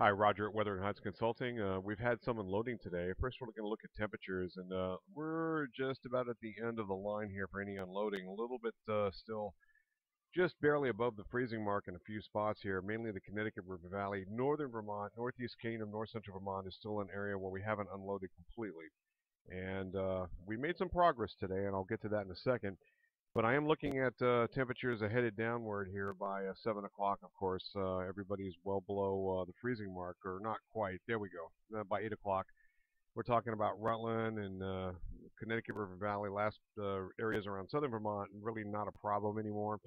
Hi, Roger at Weather and Heights Consulting. We've had some unloading today. First, we're going to look at temperatures, and we're just about at the end of the line here for any unloading. A little bit still just barely above the freezing mark in a few spots here, mainly the Connecticut River Valley. Northern Vermont, Northeast Kingdom, North Central Vermont is still an area where we haven't unloaded completely. And we made some progress today, and I'll get to that in a second. But I am looking at temperatures headed downward here by 7 o'clock, of course. Everybody's well below the freezing mark, or not quite. There we go. By 8 o'clock, we're talking about Rutland and Connecticut River Valley, last areas around southern Vermont, really not a problem anymore.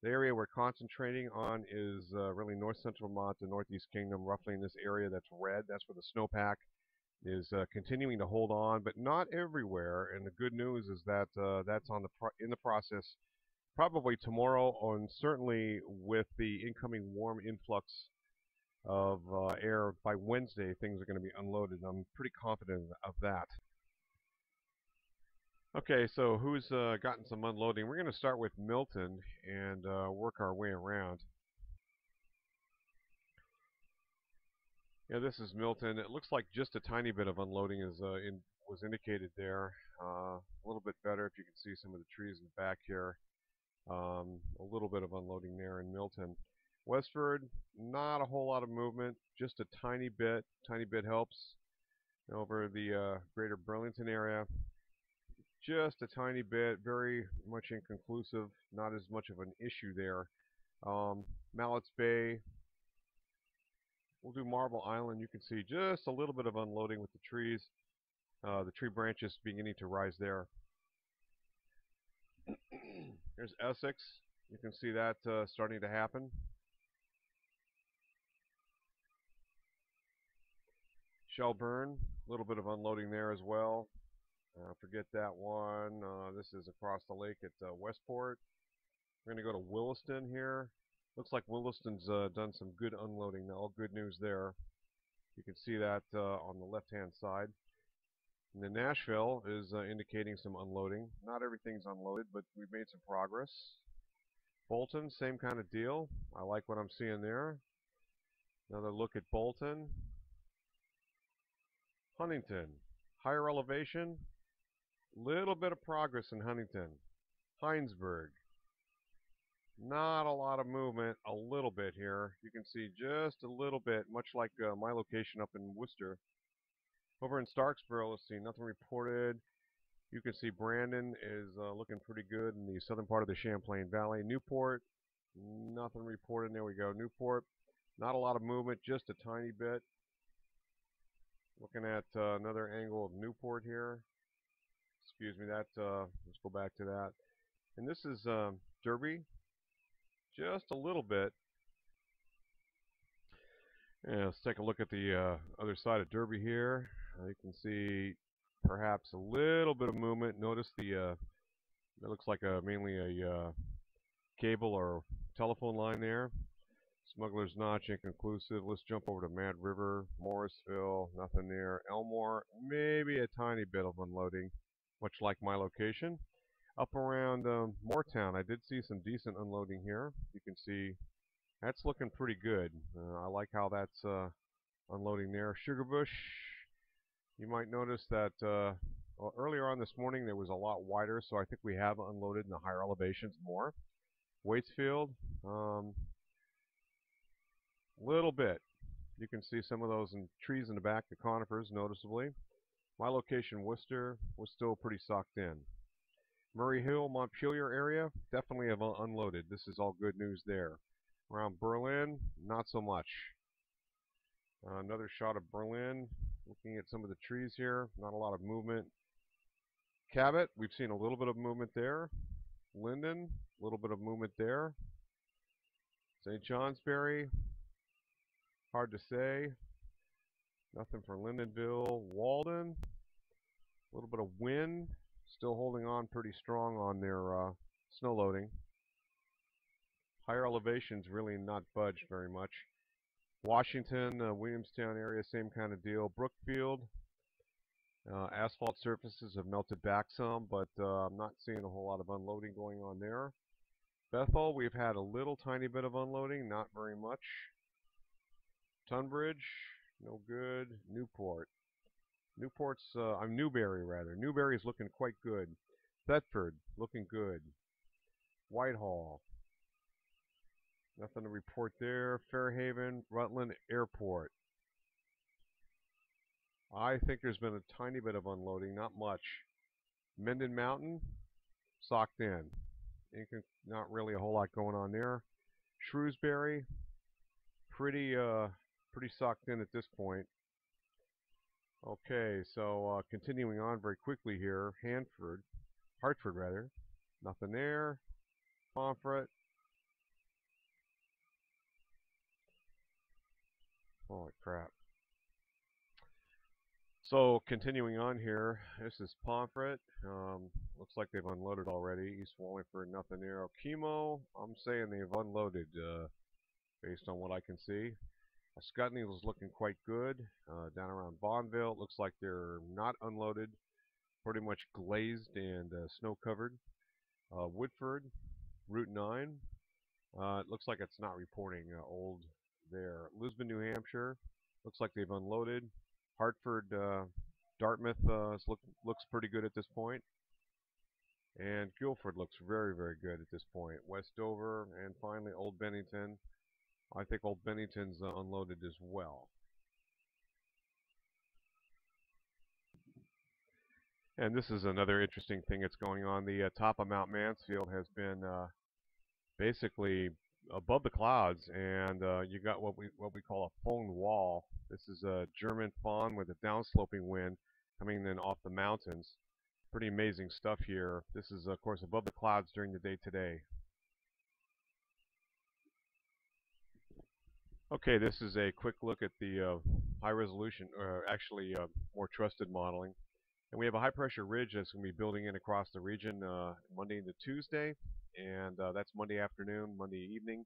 The area we're concentrating on is really north central Vermont, the Northeast Kingdom, roughly in this area that's red. That's where the snowpack is continuing to hold on, but not everywhere. And the good news is that that's in the process probably tomorrow, and certainly with the incoming warm influx of air by Wednesday, things are going to be unloaded. I'm pretty confident of that. Okay, so who's gotten some unloading? We're going to start with Milton and work our way around. Yeah, this is Milton. It looks like just a tiny bit of unloading was indicated there. A little bit better if you can see some of the trees in the back here. A little bit of unloading there in Milton. Westford, not a whole lot of movement, just a tiny bit. Tiny bit helps. Over the greater Burlington area, just a tiny bit, very much inconclusive, not as much of an issue there. Mallett's Bay, we'll do Marble Island. You can see just a little bit of unloading with the trees. The tree branches beginning to rise there. There's Essex. You can see that starting to happen. Shelburne, a little bit of unloading there as well. Forget that one. This is across the lake at Westport. We're going to go to Williston here. Looks like Williston's done some good unloading. All good news there. You can see that on the left-hand side. And then Nashville is indicating some unloading. Not everything's unloaded, but we've made some progress. Bolton, same kind of deal. I like what I'm seeing there. Another look at Bolton. Huntington, higher elevation. Little bit of progress in Huntington. Heinsberg, not a lot of movement, a little bit here. You can see just a little bit, much like my location up in Worcester. Over in Starksboro, let's see, nothing reported. You can see Brandon is looking pretty good in the southern part of the Champlain Valley. Newport, nothing reported. There we go. Newport, not a lot of movement, just a tiny bit. Looking at another angle of Newport here. Excuse me, let's go back to that. And this is Derby, just a little bit. And let's take a look at the other side of Derby here. You can see perhaps a little bit of movement. Notice it looks like mainly a cable or telephone line there. Smuggler's Notch, inconclusive. Let's jump over to Mad River, Morrisville, nothing there. Elmore, maybe a tiny bit of unloading, much like my location. Up around Moortown, I did see some decent unloading here. You can see that's looking pretty good. I like how that's unloading there. Sugarbush, you might notice that well, earlier on this morning there was a lot wider, so I think we have unloaded in the higher elevations more. Waitsfield, little bit. You can see some of those trees in the back, the conifers, noticeably. My location, Worcester, was still pretty socked in. Murray Hill, Montpelier area, definitely have unloaded. This is all good news there. Around Berlin, not so much. Another shot of Berlin. Looking at some of the trees here, not a lot of movement. Cabot, we've seen a little bit of movement there. Linden, a little bit of movement there. St. Johnsbury, hard to say. Nothing for Lindenville. Walden, a little bit of wind. Still holding on pretty strong on their snow loading. Higher elevations really not budged very much. Washington, Williamstown area, same kind of deal. Brookfield, asphalt surfaces have melted back some, but I'm not seeing a whole lot of unloading going on there. Bethel, we've had a little tiny bit of unloading, not very much. Tunbridge, no good. Newport. I'm Newberry rather. Newberry's looking quite good. Thetford, looking good. Whitehall, nothing to report there. Fairhaven, Rutland Airport. I think there's been a tiny bit of unloading, not much. Menden Mountain, socked in. Not really a whole lot going on there. Shrewsbury, pretty socked in at this point. Okay, so continuing on very quickly here, Hartford rather, nothing there. Pomfret, holy crap. So continuing on here, this is Pomfret. Looks like they've unloaded already. East Wallingford, nothing there. Okemo, I'm saying they've unloaded based on what I can see. Scutney was looking quite good. Down around Bonneville, it looks like they're not unloaded. Pretty much glazed and snow covered. Woodford, Route 9. It looks like it's not reporting old there. Lisbon, New Hampshire, looks like they've unloaded. Hartford, Dartmouth looks pretty good at this point. And Guilford looks very, very good at this point. Westover, and finally Old Bennington. I think Old Bennington's unloaded as well. And this is another interesting thing that's going on. The top of Mount Mansfield has been basically above the clouds, and you got what we call a foehn wall. This is a German foehn with a downsloping wind coming in off the mountains. Pretty amazing stuff here. This is, of course, above the clouds during the day today. Okay, this is a quick look at the high resolution, or actually more trusted modeling. And we have a high pressure ridge that's going to be building in across the region Monday into Tuesday, and that's Monday afternoon, Monday evening.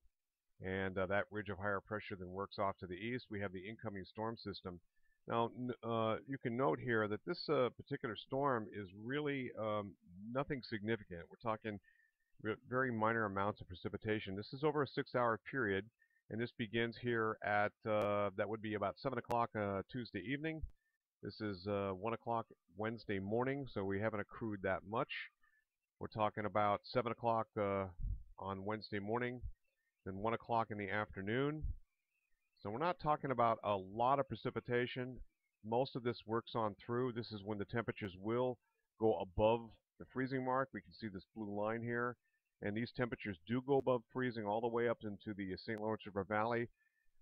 And that ridge of higher pressure then works off to the east. We have the incoming storm system. Now, you can note here that this particular storm is really nothing significant. We're talking very minor amounts of precipitation. This is over a 6-hour period, and this begins here at, that would be about 7 o'clock Tuesday evening. This is 1 o'clock Wednesday morning, so we haven't accrued that much. We're talking about 7 o'clock on Wednesday morning, then 1 o'clock in the afternoon. So we're not talking about a lot of precipitation. Most of this works on through. This is when the temperatures will go above the freezing mark. We can see this blue line here. And these temperatures do go above freezing all the way up into the St. Lawrence River Valley.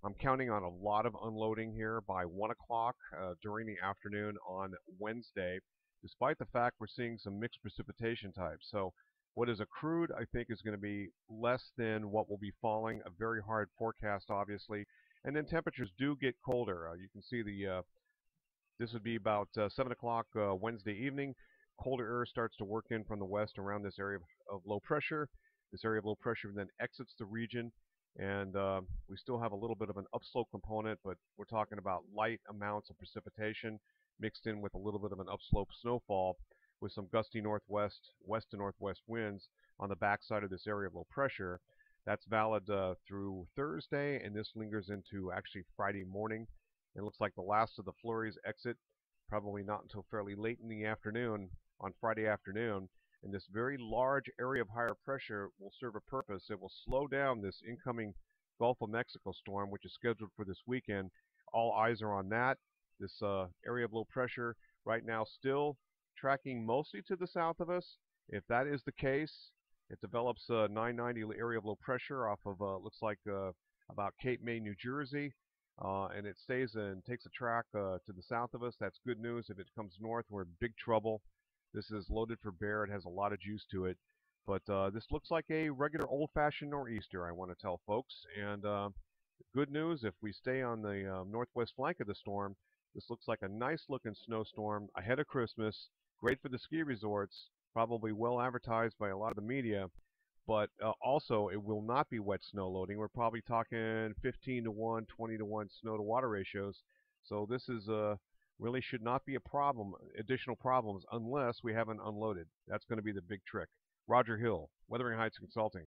I'm counting on a lot of unloading here by 1 o'clock during the afternoon on Wednesday, despite the fact we're seeing some mixed precipitation types. So what is accrued, I think, is going to be less than what will be falling. A very hard forecast, obviously. And then temperatures do get colder. You can see this would be about 7 o'clock Wednesday evening. Colder air starts to work in from the west around this area of low pressure. This area of low pressure then exits the region, and we still have a little bit of an upslope component, but we're talking about light amounts of precipitation mixed in with a little bit of an upslope snowfall with some gusty west to northwest winds on the backside of this area of low pressure. That's valid through Thursday, and this lingers into actually Friday morning. It looks like the last of the flurries exit probably not until fairly late in the afternoon on Friday afternoon. And this very large area of higher pressure will serve a purpose. It will slow down this incoming Gulf of Mexico storm, which is scheduled for this weekend. All eyes are on that. This area of low pressure right now still tracking mostly to the south of us. If that is the case, it develops a 990 area of low pressure off of, looks like about Cape May, New Jersey. And it stays and takes a track to the south of us. That's good news. If it comes north, we're in big trouble. This is loaded for bear. It has a lot of juice to it. But this looks like a regular old-fashioned nor'easter, I want to tell folks. And good news, if we stay on the northwest flank of the storm, this looks like a nice-looking snowstorm ahead of Christmas. Great for the ski resorts. Probably well advertised by a lot of the media. But also, it will not be wet snow loading. We're probably talking 15 to 1, 20 to 1 snow to water ratios. So this is really should not be a problem, additional problems, unless we haven't unloaded. That's going to be the big trick. Roger Hill, Wuthering Heights Consulting.